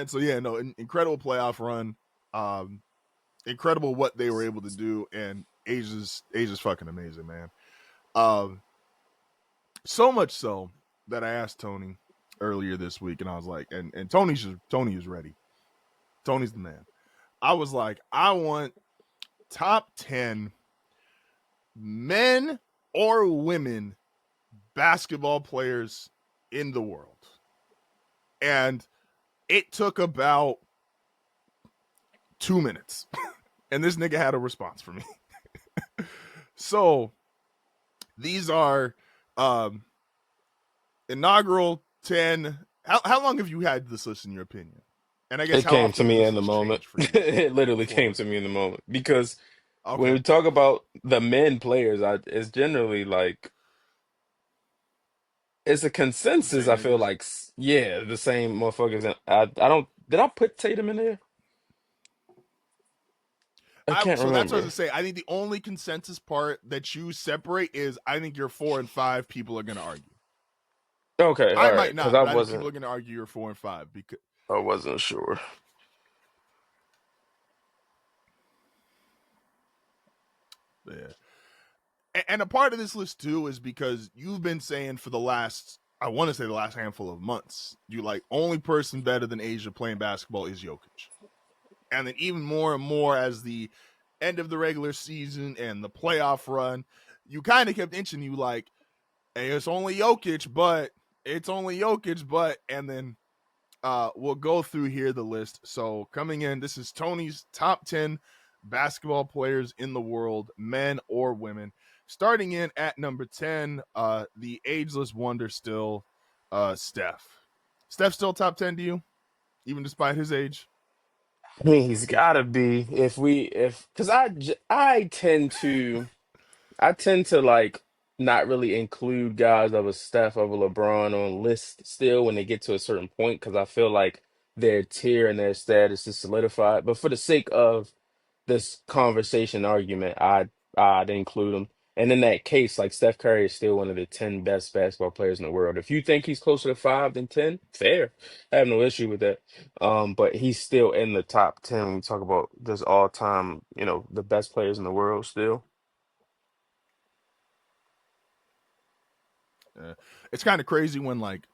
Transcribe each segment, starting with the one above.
And so yeah, no, incredible playoff run. Um, Incredible what they were able to do, and Asia's fucking amazing, man. Um, so much so that I asked Tony earlier this week, and I was like, and Tony is ready. Tony's the man. I was like, I want top 10 men or women basketball players in the world. And it took about 2 minutes. And this nigga had a response for me. So these are inaugural 10. How long have you had this list in your opinion? And I guess It how came to often does me this in the list moment. change for you It literally before came winning? to me in the moment because when Okay. we talk about the men players, it's generally like it's a The consensus. same I feel niggas. like yeah, the same motherfuckers. And I don't did I put Tatum in there? I can't So that's what I was remember. gonna say. I think the only consensus part that you separate is I think your 4 and 5 people are gonna argue. Okay, I all right, might because not, but I think people are gonna argue your 4 and 5 because I wasn't sure. yeah. And a part of this list too is because you've been saying for the last, I want to say the last handful of months, you like only person better than Asia playing basketball is Jokic. And then even more and more as the end of the regular season and the playoff run, you kind of kept inching you like, hey, it's only Jokic, but it's only Jokic, but and then we'll go through here the list. So coming in, this is Tony's top 10 basketball players in the world, men or women. Starting in at number 10, the ageless wonder still, Steph. Steph still top 10 to you, even despite his age? I mean, he's gotta be if because I tend to like not really include guys of a Steph of a LeBron on lists still when they get to a certain point because I feel like their tier and their status is solidified. But for the sake of this conversation argument, I'd include him. And in that case, like Steph Curry is still one of the 10 best basketball players in the world. If you think he's closer to five than 10, fair. I have no issue with that. But he's still in the top 10 when we talk about just all time, the best players in the world still. Uh, it's kind of crazy when like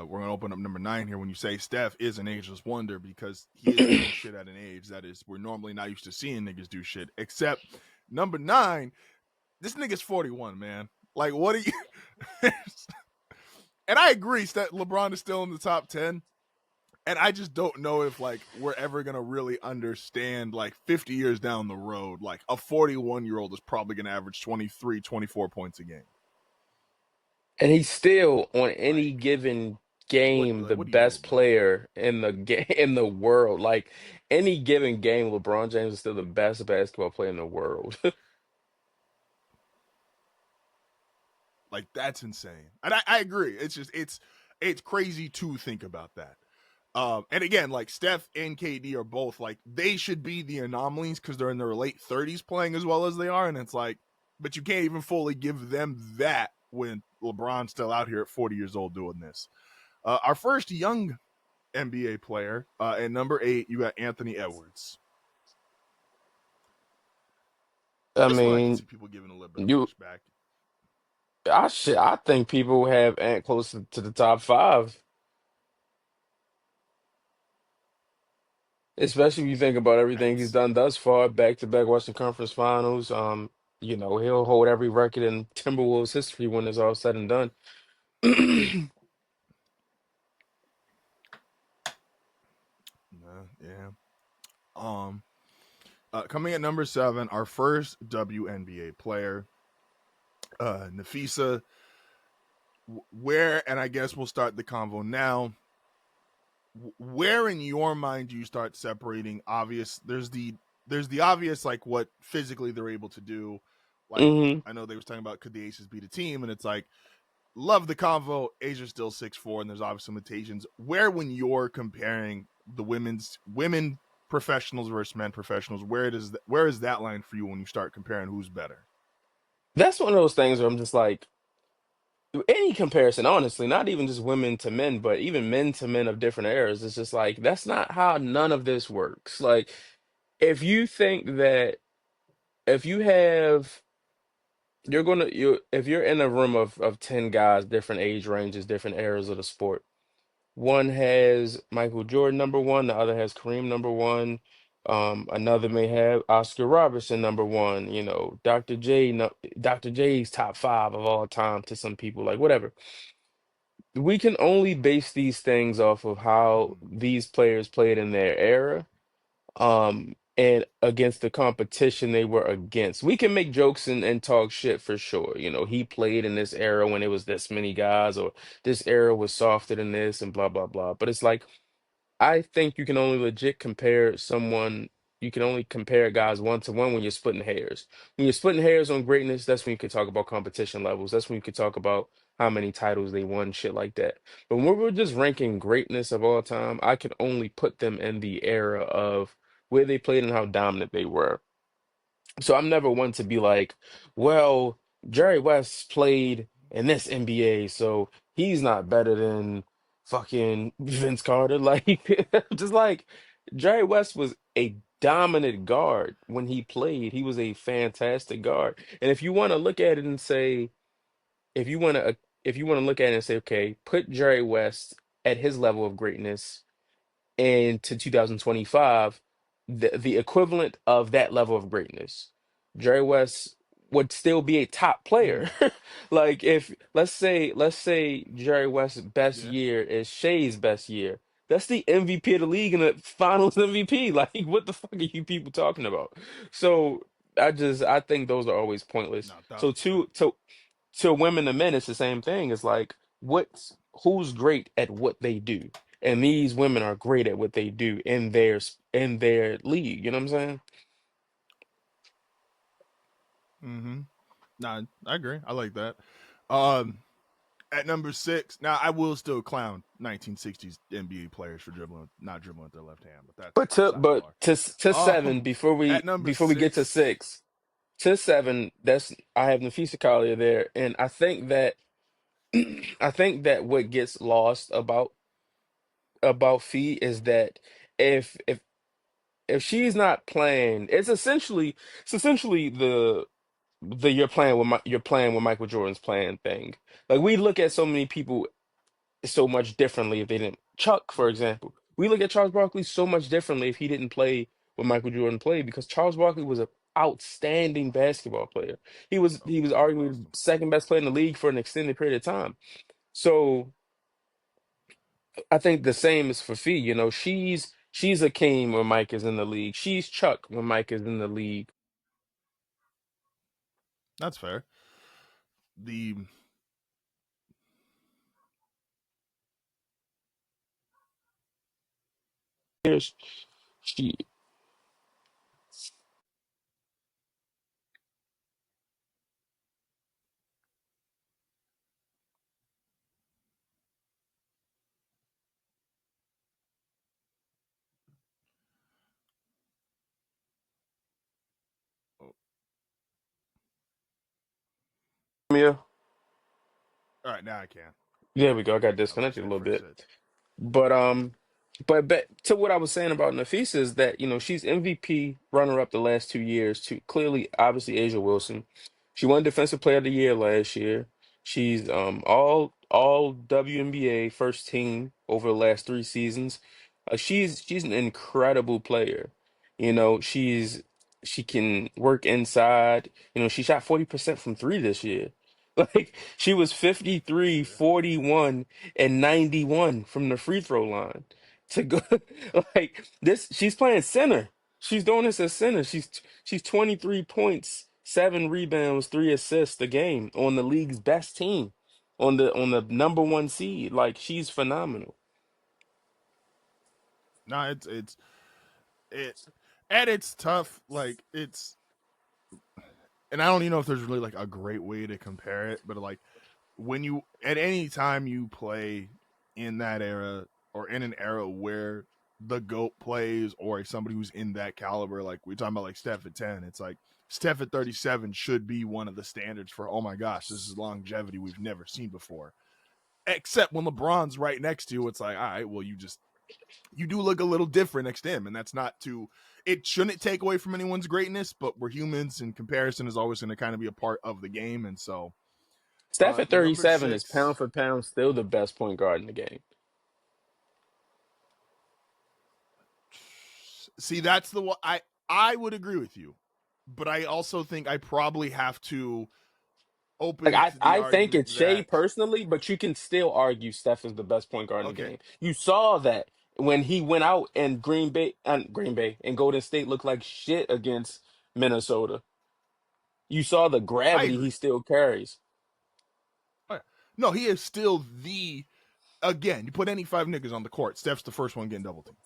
we're gonna open up number 9 here when you say Steph is an ageless wonder because he is doing shit at an age that is we're normally not used to seeing niggas do shit. Except number 9, this nigga's 41, man. Like, what are you? And I agree that LeBron is still in the top 10. And I just don't know if like we're ever gonna really understand like 50 years down the road, like a 41-year-old is probably gonna average 23, 24 points a game. And he's still on any Like, given game the what do you do, best bro? player in the in the world. Like any given game, LeBron James is still the best basketball player in the world. Like that's insane. And I agree. It's just it's crazy to think about that. And again, like Steph and KD are both like they should be the anomalies because they're in their late 30s playing as well as they are, and it's like, but you can't even fully give them that when LeBron's still out here at 40 years old doing this. Our first young NBA player, at number 8, you got Anthony Edwards. I This one I can mean, see people giving a little bit of you, pushback. I think people have Ant close to the top five, especially if you think about everything he's Ants, done thus far, back-to-back Western Conference Finals. He'll hold every record in Timberwolves history when it's all said and done. yeah. Um, Coming at number 7, our first WNBA player, Nafisa. Where, and I guess we'll start the convo now. Where in your mind do you start separating obvious? There's the obvious like what physically they're able to do. Like hmm I know they was talking about could the Aces beat a team, and it's like love the convo. Asia's still 6'4", and there's obvious limitations. Where when you're comparing the women professionals versus men professionals, where is that line for you when you start comparing who's better? That's one of those things where I'm just like. any comparison, honestly, not even just women to men, but even men to men of different eras. It's just like that's not how none of this works. Like, if you think that if you have if you're in a room of 10 guys, different age ranges, different eras of the sport. One has Michael Jordan number one, the other has Kareem number one. Another may have Oscar Robertson number one, Dr. J, no, Dr. J's top five of all time to some people, like whatever. We can only base these things off of how these players played in their era, and against the competition they were against. We can make jokes and talk shit for sure. He played in this era when it was this many guys, or this era was softer than this, and blah blah blah. But it's like I think you can only legit compare someone. You can only compare guys one to one when you're splitting hairs. When you're splitting hairs on greatness, that's when you could talk about competition levels. That's when you could talk about how many titles they won, shit like that. But when we're just ranking greatness of all time, I can only put them in the era of where they played and how dominant they were. So I'm never one to be like, well, Jerry West played in this NBA, so he's not better than fucking Vince Carter. Like, just like Jerry West was a dominant guard when he played. He was a fantastic guard. And if you want to look at it and say, if you want to, if you want to look at it and say, okay, put Jerry West at his level of greatness into 2025, the equivalent of that level of greatness. Jerry West would still be a top Mm-hmm. player. Like if let's say Jerry West's best Yeah. year is Shea's best year. That's the MVP of the league and the finals MVP. Like what the fuck are you people talking about? So I think those are always pointless. No, So 1,000%. to women and men, it's the same thing. It's like who's great at what they do, and these women are great at what they do in their league. You know what I'm saying? Mm-hmm. Nah, I agree. I like that. Um, at number six, now I will still clown 1960s NBA players for not dribbling with their left hand, but that's But to but sidebar. to seven before At we number before we get to six, six to seven. That's I have Nafisa Collier there, and I think that I think that what gets lost about Fee is that if if if she's not playing, it's essentially the you're playing with Michael Jordan's playing thing. Like we look at so many people so much differently if they didn't. Chuck, for example, we look at Charles Barkley so much differently if he didn't play what Michael Jordan played because Charles Barkley was an outstanding basketball player. He was oh, he was very arguably the awesome. second best player in the league for an extended period of time. So I think the same is for Fee. She's a king when Mike is in the league. She's Chuck when Mike is in the league. That's fair. The Here's she. oh, Yeah, all right, now I can. there we go. I got I was gonna disconnected a say little first bit. hits. But to what I was saying about Nafisa is that, she's MVP runner-up the last 2 years to clearly, obviously, Asia Wilson. She won Defensive Player of the Year last year. She's all WNBA first team over the last 3 seasons. She's an incredible player. She can work inside. She shot 40% from three this year. Like she was 53, Yeah. 41, and 91 from the free throw line to go like this. She's playing center. She's doing this as center. She's 23 points, 7 rebounds, 3 assists a game on the league's best team, on the number one seed. Like she's phenomenal. No, it and it's tough. Like and I don't even know if there's really like a great way to compare it, but like when you at any time you play in that era or in an era where the GOAT plays or somebody who's in that caliber. Like we're talking about like Steph at 10. It's like Steph at 37 should be one of the standards for, oh my gosh, this is longevity we've never seen before. Except when LeBron's right next to you, it's like, all right, well, you do look a little different next to him. And that's not to, it shouldn't take away from anyone's greatness, but we're humans and comparison is always going to kind of be a part of the game. And so, Steph at number 37 is pound six, for pound still the best point guard in the game. see, that's the one I would agree with you, but I also think I probably have to Like open I, to the I think argument it's Shea that, personally, but you can still argue Steph is the best point guard in the okay, game. You saw that when he went out and Green Bay and Golden State looked like shit against Minnesota. You saw the I gravity he agree. still carries. No, he is still the, again, you put any five niggas on the court, Steph's the first one getting double teamed.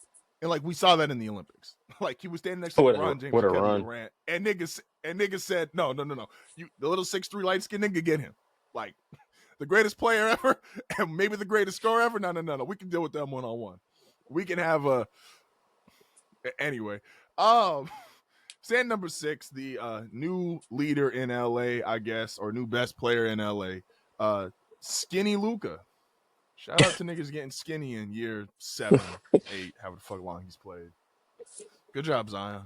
And like we saw that in the Olympics. Like he was standing next to What a LeBron James what and a Kevin run. Durant. And niggas said, no, no, no, no. You the little 6'3" light skinned nigga, get him. Like the greatest player ever and maybe the greatest scorer ever. No, no, no, no. We can deal with them one on one. We can have a anyway. Um stand number 6, the new leader in LA, I guess, or new best player in LA. Skinny Luca. Shout out to niggas getting skinny in year 7, 8, however the fuck long he's played. Good job, Zion.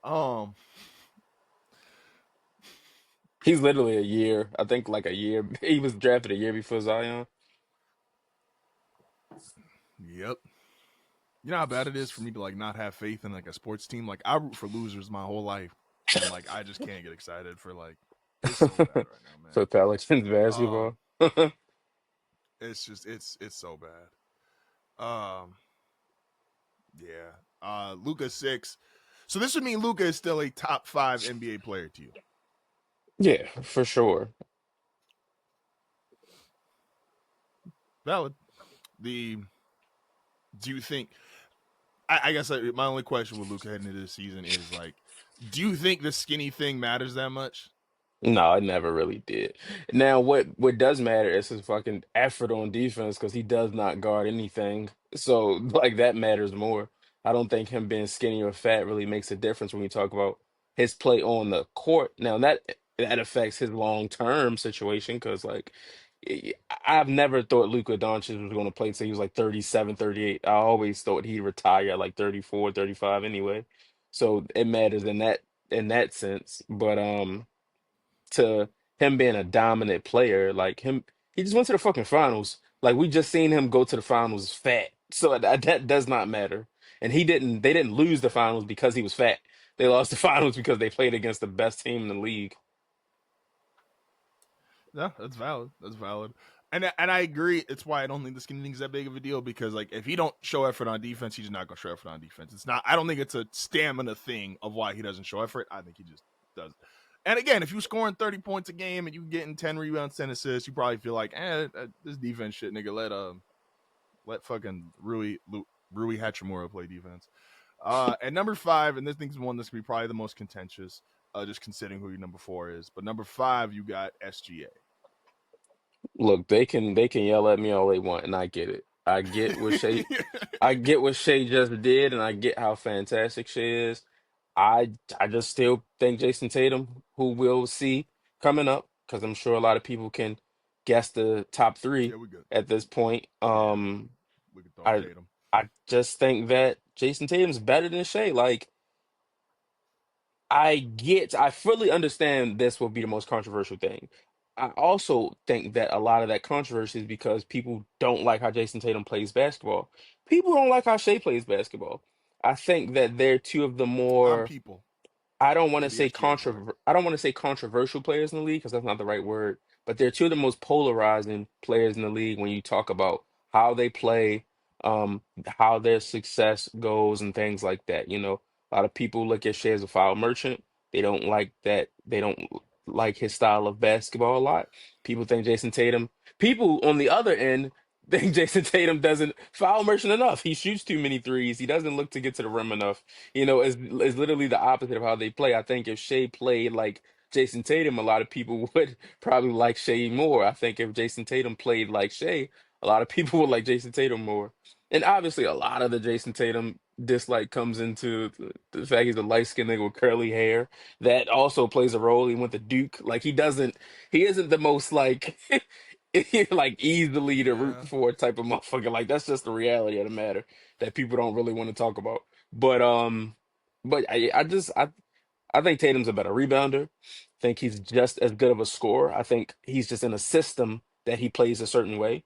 Um, He's literally a year. I think like a year. He was drafted a year before Zion. yep. You know how bad it is for me to like not have faith in like a sports team. Like I root for losers my whole life, and like I just can't get excited for like it's so bad right now, man. For Pelicans Um, basketball. it's just it's so bad. Um, yeah. Luca 6. So this would mean Luca is still a top 5 NBA player to you. Yeah, for sure. Valid. The Do you think I guess my only question with Luca heading into this season is like, do you think the skinny thing matters that much? No, it never really did. Now, what does matter is his fucking effort on defense because he does not guard anything. So, like that matters more. I don't think him being skinny or fat really makes a difference when you talk about his play on the court. Now, that affects his long-term situation because, like, I- I've never thought Luka Doncic was going to play till he was like 37, 38. I always thought he'd retire at like 34, 35 anyway. So it matters in that sense. But to him being a dominant player. Like him, he just went to the fucking finals. Like we just seen him go to the finals fat. So that does not matter. And he didn't. They didn't lose the finals because he was fat. They lost the finals because they played against the best team in the league. Yeah, that's valid. That's valid. And I agree. It's why I don't think the skinny thing is that big of a deal because like if he don't show effort on defense, he's just not gonna show effort on defense. It's not. I don't think it's a stamina thing of why he doesn't show effort. I think he just does. And again, if you're scoring 30 points a game and you getting 10 rebounds, 10 assists, you probably feel like, this defense shit, nigga. Let fucking Rui Hachimura play defense. At number 5, and this thing's one that's gonna be probably the most contentious, just considering who your number 4 is. But number 5, you got SGA. Look, they can yell at me all they want, and I get it. I get what Shea just did, and I get how fantastic Shea is. I just still think Jason Tatum, who we'll see coming up, because I'm sure a lot of people can guess the top Yeah, three we good. at this point. Yeah, we could throw in I Tatum. I just think that Jason Tatum's better than Shea. Like I fully understand this will be the most controversial thing. I also think that a lot of that controversy is because people don't like how Jason Tatum plays basketball. People don't like how Shea plays basketball. I think that they're two of the I'm more people I don't want to to the say SGA part. I don't want to say controversial players in the league because that's not the right word, but they're two of the most polarizing players in the league when you talk about how they play, how their success goes and things like that. A lot of people look at Shea as a foul merchant. They don't like that. They don't like his style of basketball a lot. People think Jason Tatum. People on the other end think Jason Tatum doesn't foul merchant enough. He shoots too many threes. He doesn't look to get to the rim enough. Is literally the opposite of how they play. I think if Shea played like Jason Tatum, a lot of people would probably like Shea more. I think if Jason Tatum played like Shea, a lot of people would like Jason Tatum more. And obviously, a lot of the Jason Tatum dislike comes into the fact he's a light-skinned nigga with curly hair. That also plays a role. He went to Duke. Like he isn't the most like, like easily to root Yeah. for type of motherfucker. Like that's just the reality of the matter that people don't really want to talk about. But I think Tatum's a better rebounder. I think he's just as good of a scorer. I think he's just in a system that he plays a certain way.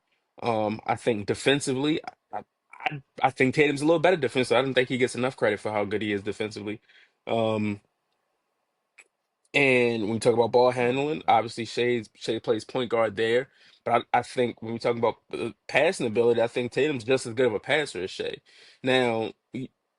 I think defensively, I think Tatum's a little better defensively. I don't think he gets enough credit for how good he is defensively. Um, and when we talk about ball No, handling, yeah. obviously Shea plays point guard there. But I think when we talk about passing ability, I think Tatum's just as good of a passer as Shea. Now,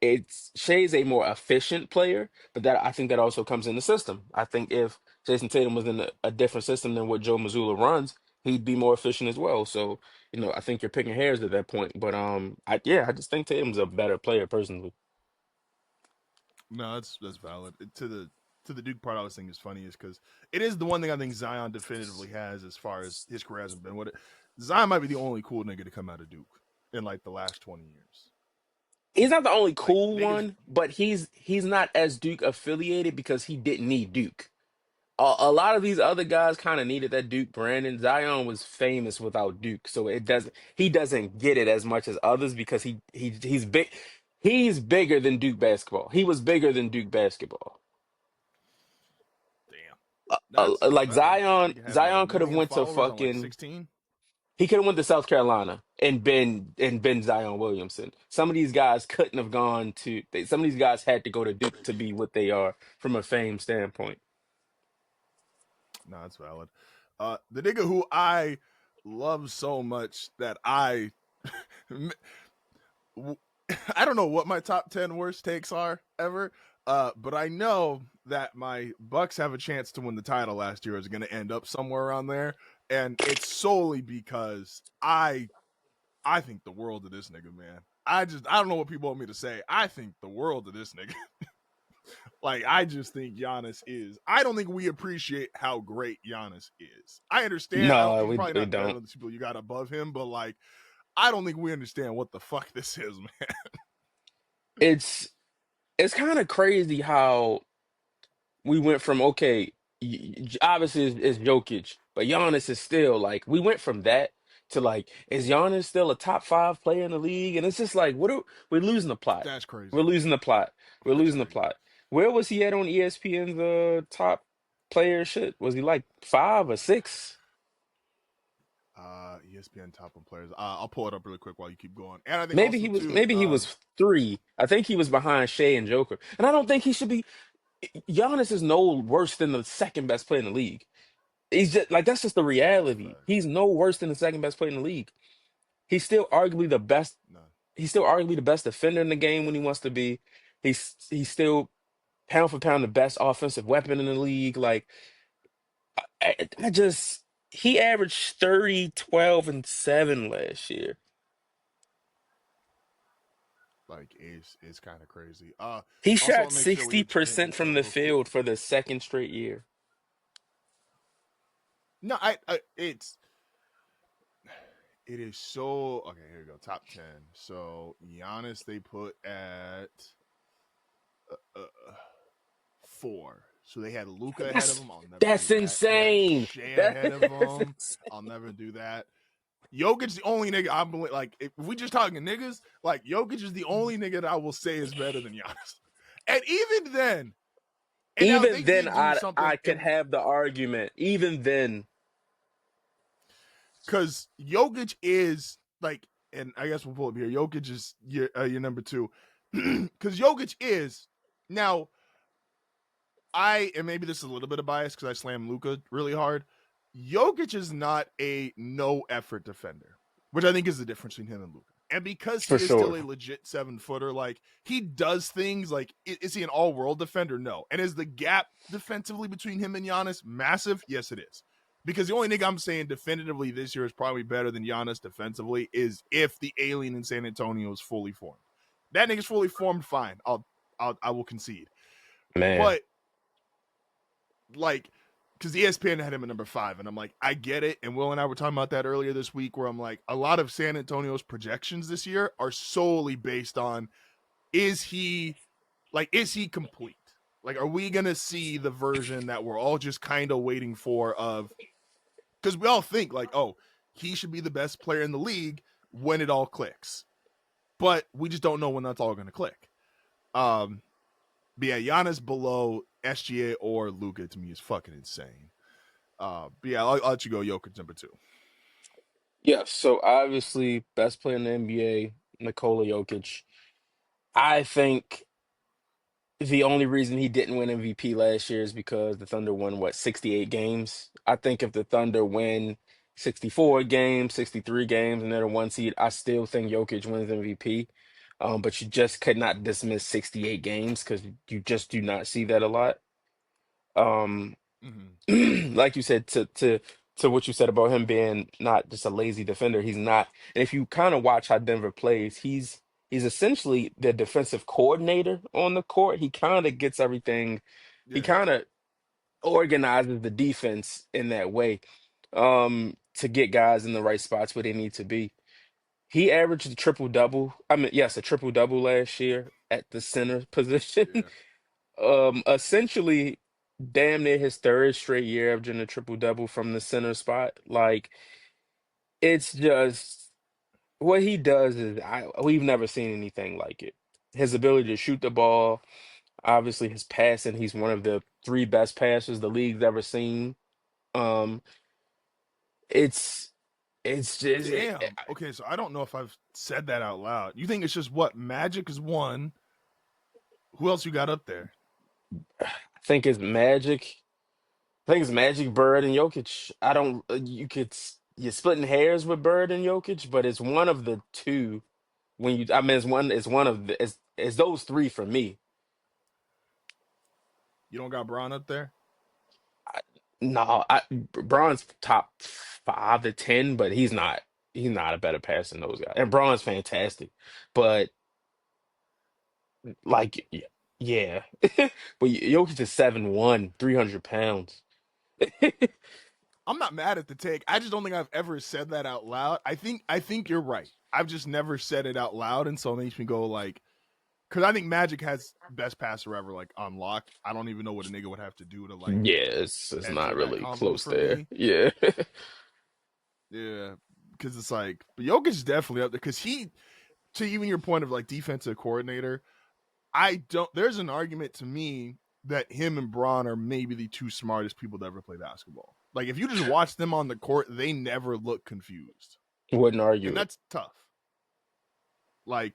it's Shea's a more efficient player, but that I think that also comes in the system. I think if Jason Tatum was in a different system than what Joe Mazzulla runs, he'd be more efficient as well. So, I think you're picking hairs at that point. But I just think Tatum's a better player personally. No, that's valid. To the Duke part, I was thinking is funny is because it is the one thing I think Zion definitively has as far as his career hasn't been with it. Zion might be the only cool nigga to come out of Duke in like the last 20 years. He's not the only Like cool niggas, one, but he's not as Duke affiliated because he didn't need Duke. A lot of these other guys kind of needed that Duke branding. Zion was famous without Duke, so he doesn't get it as much as others because he's big. He's bigger than Duke basketball. He was bigger than Duke basketball. damn, that's even Like better. Nigga had like a Zion could have million went to followers on like fucking 16. he could have went to South Carolina and been Zion Williamson. Some of these guys couldn't have gone to. Some of these guys had to go to Duke to be what they are from a fame standpoint. No, that's valid. The nigga who I love so much that I don't know what my top 10 worst takes are ever. But I know that my Bucks have a chance to win the title last year is going to end up somewhere around there, and it's solely because I think the world of this nigga, man. I don't know what people want me to say. I think the world of this nigga. Like I just think Giannis is. I don't think we appreciate how great Giannis is. I understand. I don't. No, He's probably we not better don't. than the people you got above him, but like I don't think we understand what the fuck this is, man. It's it's kind of crazy how we went from okay, obviously it's Jokic, but Giannis is still like we went from that to like is Giannis still a top five player in the league? And it's just like we're losing the plot. That's We're crazy. losing the plot. We're That's losing the crazy. plot. Where was he at on ESPN's top player shit? Was he like five or six? ESPN top of players. I'll pull it up really quick while you keep going. And I think Maybe also he was too. maybe he was three. I think he was behind Shea and Joker. And I don't think he should be Giannis is no worse than the second best player in the league. He's just like that's just the That's reality. fair. He's no worse than the second best player in the league. He's still arguably the best. No. He's still arguably the best defender in the game when he wants to be. He's still pound for pound the best offensive weapon in the league. Like I just he averaged 30, 12, and 7 last year. Like is kind of crazy. He Also shot want to make sure we hit 60% from intro the real quick. field for the second straight year. No, it is so okay. Here we go. Top 10. So Giannis they put at uh, 4. So they had Luca ahead of That's him. I'll never do that's that. They had insane. Shea ahead of That's him. I'll never do that. Jokic's the only nigga I'm like. If we just talking niggas, like Jokic is the only nigga that I will say is better than Giannis. And even then, and now they Even then, did do I something, could and have the argument. Even then, because Jokic is like, and I guess we'll pull up here. Jokic is your number two, because Jokic is now. And maybe this is a little bit of bias because I slammed Luca really hard. Jokic is not a no effort defender, which I think is the difference between him and Luca. And because he for is still sure. a legit 7-footer, like he does things like is he an all world defender? No. And is the gap defensively between him and Giannis massive? Yes, it is. Because the only nigga I'm saying definitively this year is probably better than Giannis defensively is if the alien in San Antonio is fully formed. That nigga's fully formed, fine. I will concede. Man, But like because ESPN had him at number 5, and I'm like, I get it. And Will and I were talking about that earlier this week, where I'm like, a lot of San Antonio's projections this year are solely based on is he is he complete? Like, are we gonna see the version that we're all just kind of waiting for? Of because we all think like, oh, he should be the best player in the league when it all clicks, but we just don't know when that's all gonna click. Um, but yeah, Giannis below SGA or Luka to me is fucking insane. But yeah, I'll let you go. Jokic number 2. Yeah, so obviously best player in the NBA, Nikola Jokic. I think the only reason he didn't win MVP last year is because the Thunder won what, 68 games. I think if the Thunder win Yeah, 64 games, 63 games, and they're the 1 seed, I still think Jokic wins MVP. But you just could not dismiss 68 games because you just do not see that a lot. Um, mm-hmm. like you said, to what you said about him being not just a lazy defender, he's not. And if you kind of watch how Denver plays, he's essentially the defensive coordinator on the court. He kind of gets everything. He Yeah, kind of organizes the defense in that way, to get guys in the right spots where they need to be. He averaged a triple double. I mean, yes, a triple double last year at the center position. yeah. Essentially damn near his third straight year averaging a triple double from the center spot. Like, it's just what he does is we've never seen anything like it. His ability to shoot the ball, obviously his passing, he's one of the three best passers the league's ever seen. Um, it's it's just Damn. Okay, so I don't know if I've said that out loud. You think it's just what Magic is one? Who else you got up there? I think it's Magic. I think it's Magic, Bird, and Jokic. I don't. You're splitting hairs with Bird and Jokic, but it's one of the two. When you, I mean, it's one of the, it's those three for me. You don't got Braun up there? I, no, Braun's top 5 to 10, but he's not. He's not a better passer than those guys. And Braun's fantastic, but like, yeah. But Jokic is 7'1", 300 pounds. I'm not mad at the take. I just don't think I've ever said that out loud. I think you're right. I've just never said it out loud, and so it makes me go like, because I think Magic has best passer ever like on lock. I don't even know what a nigga would have to do to like Yeah, it's enter not that really combo close for there. me. Yeah. Yeah, because it's like, but Jokic is definitely up there because to even your point of like defensive coordinator, I don't. There's an argument to me that him and Braun are maybe the two smartest people to ever play basketball. Like if you just watch them on the court, they never look confused, Wouldn't argue and it. that's tough. Like,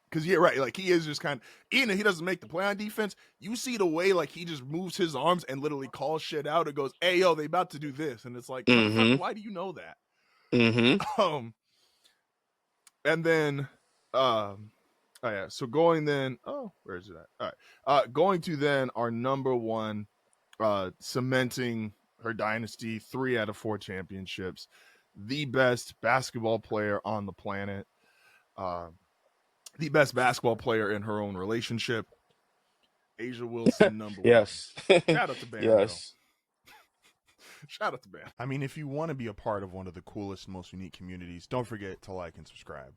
because yeah, right. Like he is just kind of, even if he doesn't make the play on defense, you see the way like he just moves his arms and literally calls shit out. It goes, "Hey yo, they about to do this," and it's like, motherfucker, Mm-hmm. why do you know that? Mm-hmm. Um, and then, oh yeah. So going then, where is it at? All right. Going to then our number one, cementing her dynasty, 3 out of 4 championships, the best basketball player on the planet, uh, the best basketball player in her own relationship, Asia Wilson, number one. Yes. Shout out to Bando. Yes. Shout out to Bando. I mean, if you want to be a part of one of the coolest, most unique communities, don't forget to like and subscribe.